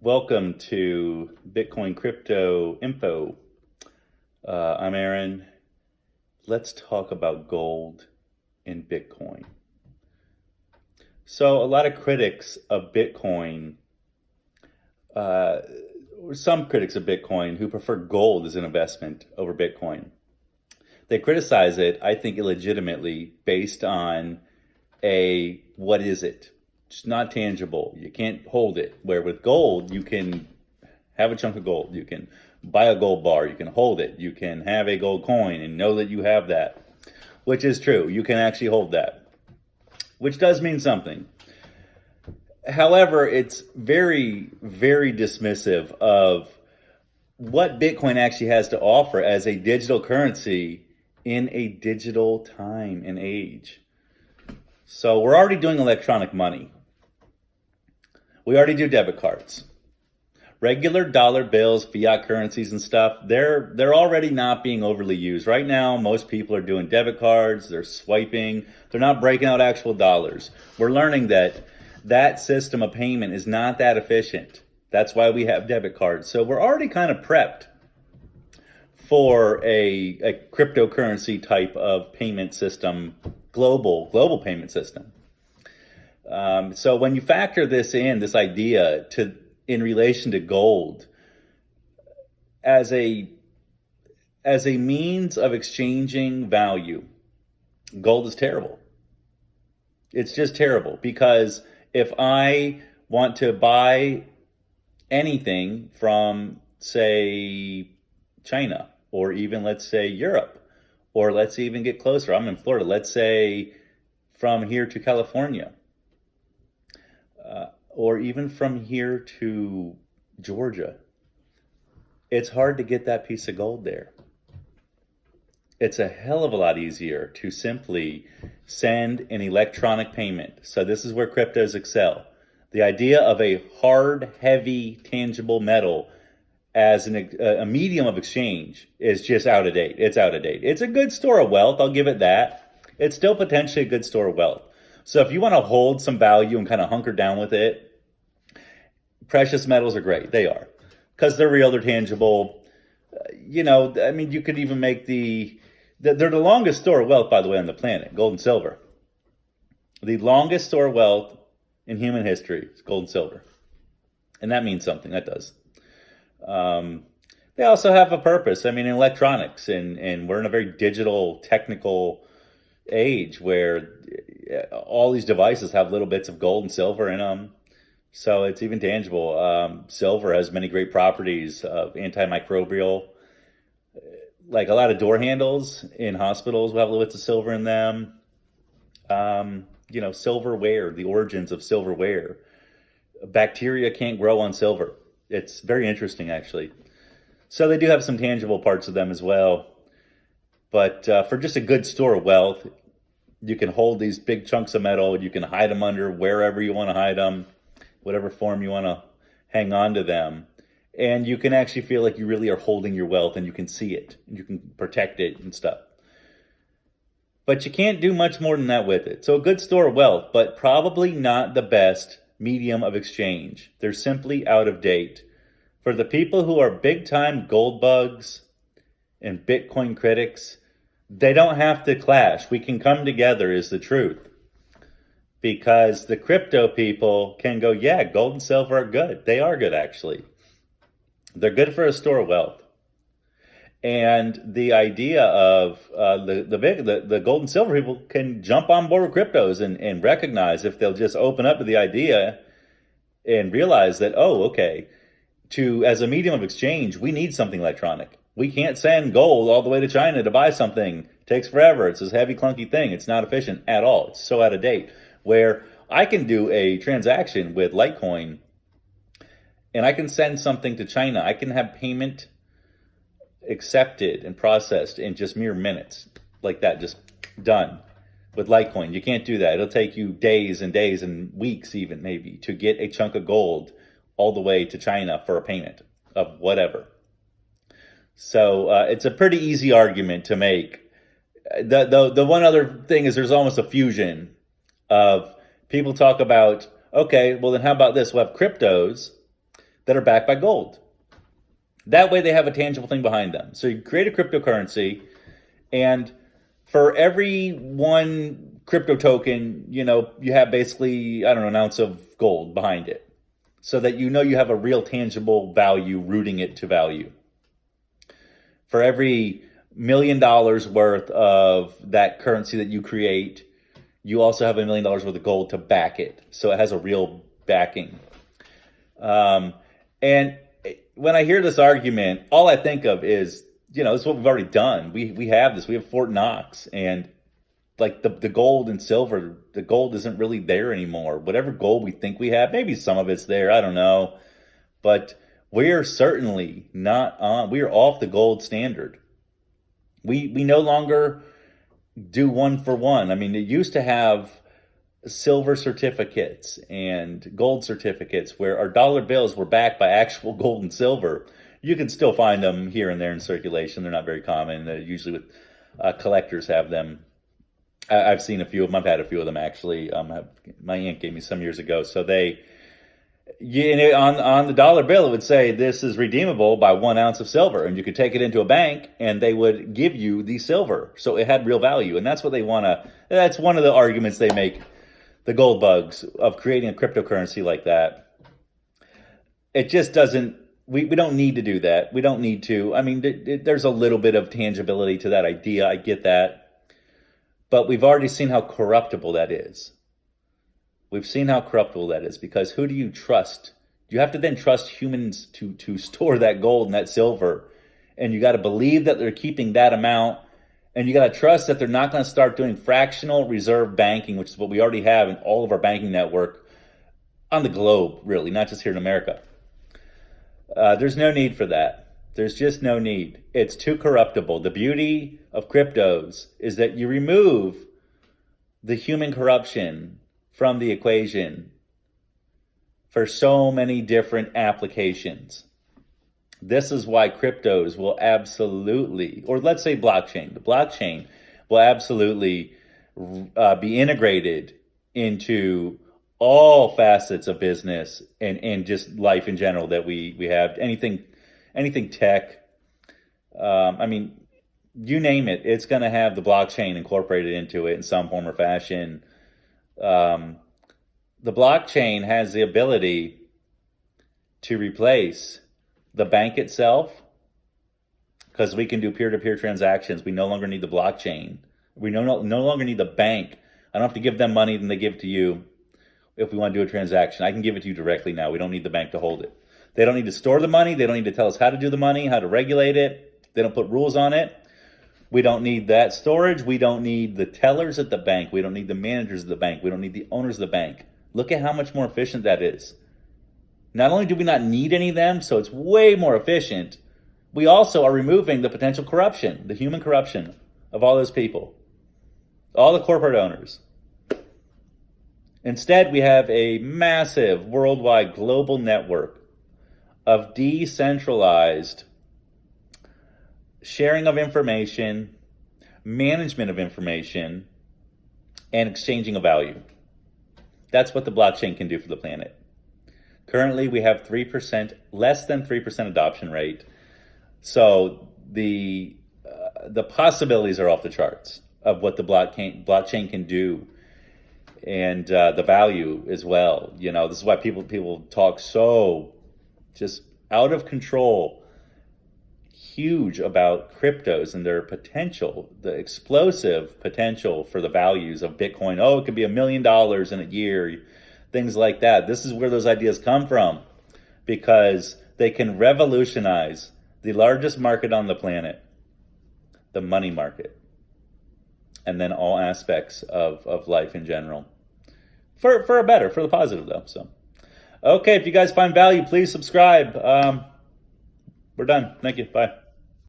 Welcome to Bitcoin Crypto Info. I'm Aaron. Let's talk about gold and Bitcoin. So, a lot of critics of Bitcoin, or some critics of Bitcoin who prefer gold as an investment over Bitcoin, they criticize it, I think, illegitimately based on what is it? It's not tangible. You can't hold it. Where with gold, you can have a chunk of gold. You can buy a gold bar. You can hold it. You can have a gold coin and know that you have that, which is true. You can actually hold that, which does mean something. However, it's very, very dismissive of what Bitcoin actually has to offer as a digital currency in a digital time and age. So we're already doing electronic money. We already do debit cards. Regular dollar bills, fiat currencies and stuff, they're already not being overly used. Right now, most people are doing debit cards, they're swiping, they're not breaking out actual dollars. We're learning that system of payment is not that efficient. That's why we have debit cards. So we're already kind of prepped for a cryptocurrency type of payment system, global payment system. So when you factor this idea in relation to gold as a means of exchanging value, gold is terrible. It's just terrible because if I want to buy anything from, say, China, or even, let's say, Europe, or let's even get closer. I'm in Florida. Let's say from here to California, or even from here to Georgia. It's hard to get that piece of gold there. It's a hell of a lot easier to simply send an electronic payment. So this is where cryptos excel. The idea of a hard, heavy, tangible metal as a medium of exchange is just out of date. It's out of date. It's a good store of wealth. I'll give it that. It's still potentially a good store of wealth. So if you want to hold some value and kind of hunker down with it, precious metals are great. They are, because they're real, they're tangible. You could even make they're the longest store of wealth, by the way, on the planet, gold and silver. The longest store of wealth in human history is gold and silver. And that means something, that does. They also have a purpose. In electronics, and we're in a very digital, technical age where all these devices have little bits of gold and silver in them. So it's even tangible. Silver has many great properties of antimicrobial. Like a lot of door handles in hospitals will have little bits of silver in them. Silverware, the origins of silverware. Bacteria can't grow on silver. It's very interesting, actually. So they do have some tangible parts of them as well. But for just a good store of wealth, you can hold these big chunks of metal. You can hide them under wherever you want to hide them, whatever form you want to hang on to them. And you can actually feel like you really are holding your wealth, and you can see it, and you can protect it and stuff. But you can't do much more than that with it. So a good store of wealth, but probably not the best medium of exchange. They're simply out of date. For the people who are big-time gold bugs and Bitcoin critics, they don't have to clash. We can come together is the truth. Because the crypto people can go, yeah, gold and silver are good. They are good, actually. They're good for a store of wealth. And the idea of the gold and silver people can jump on board with cryptos and recognize, if they'll just open up to the idea and realize that, okay, as a medium of exchange, we need something electronic. We can't send gold all the way to China to buy something. It takes forever. It's this heavy, clunky thing. It's not efficient at all. It's so out of date. Where I can do a transaction with Litecoin and I can send something to China. I can have payment accepted and processed in just mere minutes, like that, just done. With Litecoin, you can't do that. It'll take you days and days and weeks even, maybe, to get a chunk of gold all the way to China for a payment of whatever. So it's a pretty easy argument to make. The one other thing is there's almost a fusion of people talk about, okay, well then how about this? We'll have cryptos that are backed by gold. That way they have a tangible thing behind them. So you create a cryptocurrency, and for every one crypto token, you have basically, I don't know, an ounce of gold behind it. So that you have a real tangible value rooting it to value. For every $1 million worth of that currency that you create, you also have $1 million worth of gold to back it. So it has a real backing. And when I hear this argument, all I think of is, this is what we've already done. We have this. We have Fort Knox, and like the gold and silver, the gold isn't really there anymore. Whatever gold we think we have, maybe some of it's there. I don't know, but we are certainly not on. We are off the gold standard. We no longer do one for one. I mean, it used to have silver certificates and gold certificates where our dollar bills were backed by actual gold and silver. You can still find them here and there in circulation. They're not very common. Usually with collectors have them. I've seen a few of them. I've had a few of them actually. My aunt gave me some years ago. So on the dollar bill, it would say this is redeemable by 1 ounce of silver, and you could take it into a bank and they would give you the silver. So it had real value, and that's what they want to. That's one of the arguments they make, the gold bugs, of creating a cryptocurrency like that. It just doesn't. We don't need to do that. We don't need to. I mean, there's a little bit of tangibility to that idea. I get that, but we've already seen how corruptible that is. We've seen how corruptible that is, because who do you trust? You have to then trust humans to store that gold and that silver. And you got to believe that they're keeping that amount. And you got to trust that they're not going to start doing fractional reserve banking, which is what we already have in all of our banking network on the globe, really, not just here in America. There's no need for that. There's just no need. It's too corruptible. The beauty of cryptos is that you remove the human corruption from the equation for so many different applications. This is why cryptos will absolutely, or let's say blockchain, the blockchain will absolutely be integrated into all facets of business and just life in general that we have. Anything tech. I mean, you name it, it's going to have the blockchain incorporated into it in some form or fashion. The blockchain has the ability to replace the bank itself, because we can do peer-to-peer transactions. We no longer need the blockchain. We no longer need the bank. I don't have to give them money, then they give it to you. If we want to do a transaction, I can give it to you directly now. We don't need the bank to hold it. They don't need to store the money. They don't need to tell us how to do the money, how to regulate it. They don't put rules on it. We don't need that storage. We don't need the tellers at the bank. We don't need the managers of the bank. We don't need the owners of the bank. Look at how much more efficient that is. Not only do we not need any of them, so it's way more efficient, we also are removing the potential corruption, the human corruption of all those people, all the corporate owners. Instead, we have a massive worldwide global network of decentralized sharing of information, management of information, and exchanging of value. That's what the blockchain can do for the planet. Currently, we have 3%, less than 3% adoption rate. So the possibilities are off the charts of what the blockchain can do, and the value as well. This is why people talk so just out of control, huge about cryptos and their potential, the explosive potential for the values of Bitcoin. Oh, it could be $1 million in a year, things like that. This is where those ideas come from, because they can revolutionize the largest market on the planet, the money market, and then all aspects of life in general. For the positive though. So, okay, if you guys find value, please subscribe. We're done. Thank you. Bye.